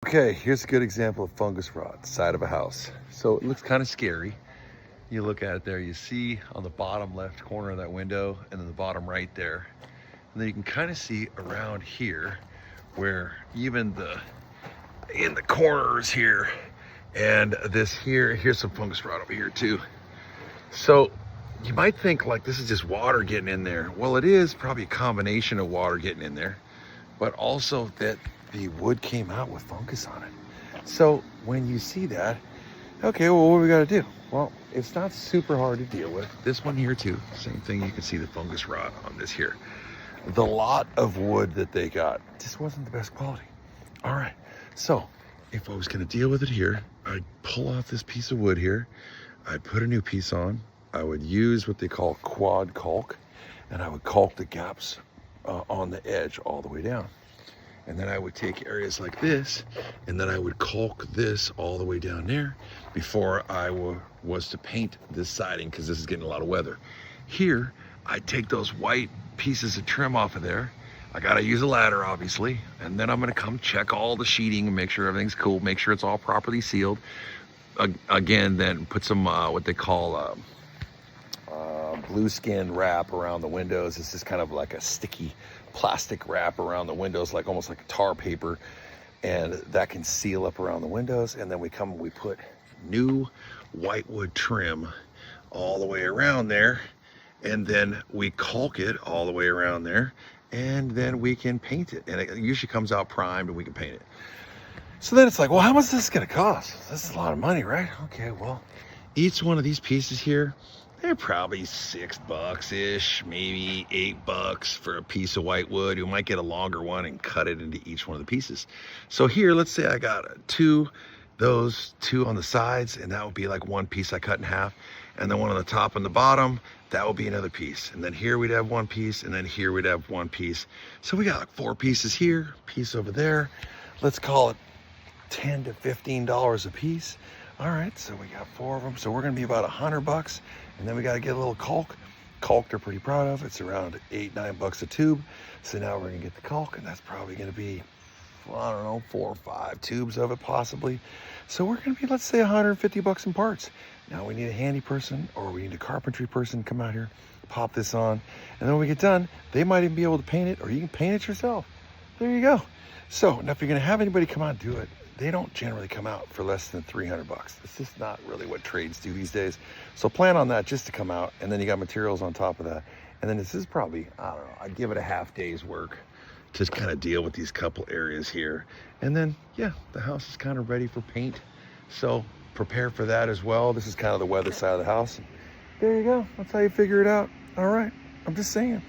Okay, here's a good example of fungus rot, side of a house. So it looks kind of scary. You look at it there, you see on the bottom left corner of that window and then the bottom right there. And then you can kind of see around here where even in the corners here and this here, here's some fungus rot over here too. So you might think like this is just water getting in there. Well, it is probably a combination of water getting in there, but also that the wood came out with fungus on it. So when you see that, okay, well, what do we got to do? Well, it's not super hard to deal with. This one here too, same thing. You can see the fungus rot on this here. The lot of wood that they got just wasn't the best quality. All right, so if I was going to deal with it here, I'd pull off this piece of wood here. I'd put a new piece on. I would use what they call quad caulk, and I would caulk the gaps on the edge all the way down. And then I would take areas like this, and then I would caulk this all the way down there before I was to paint this siding, because this is getting a lot of weather. Here, I'd take those white pieces of trim off of there. I gotta use a ladder, obviously, and then I'm gonna come check all the sheeting and make sure everything's cool, make sure it's all properly sealed. Again, then put some what they call blue skin wrap around the windows. It's just kind of like a sticky plastic wrap around the windows, like almost like a tar paper, and that can seal up around the windows. And then we put new whitewood trim all the way around there, and then we caulk it all the way around there, and then we can paint it. And it usually comes out primed and we can paint it. So then it's like, well, how much is this gonna cost? This is a lot of money, right? Okay, well, each one of these pieces here, they're probably $6-ish, maybe $8 for a piece of white wood. You might get a longer one and cut it into each one of the pieces. So here, let's say I got those two on the sides, and that would be like one piece I cut in half. And then one on the top and the bottom, that would be another piece. And then here we'd have one piece, and then here we'd have one piece. So we got like 4 pieces here, piece over there. Let's call it $10 to $15 a piece. All right, so we got 4 of them. So we're gonna be about $100, and then we gotta get a little caulk. Caulk they're pretty proud of. It's around $8-9 a tube. So now we're gonna get the caulk, and that's probably gonna be, well, I don't know, 4 or 5 tubes of it possibly. So we're gonna be, let's say, $150 in parts. Now we need a handy person, or we need a carpentry person to come out here, pop this on, and then when we get done, they might even be able to paint it, or you can paint it yourself. There you go. So now if you're gonna have anybody come out and do it, they don't generally come out for less than $300. It's just not really what trades do these days. So plan on that just to come out, and then you got materials on top of that. And then this is probably, I don't know, I'd give it a half day's work to kind of deal with these couple areas here. And then, yeah, the house is kind of ready for paint. So prepare for that as well. This is kind of the weather side of the house. There you go. That's how you figure it out. All right. I'm just saying.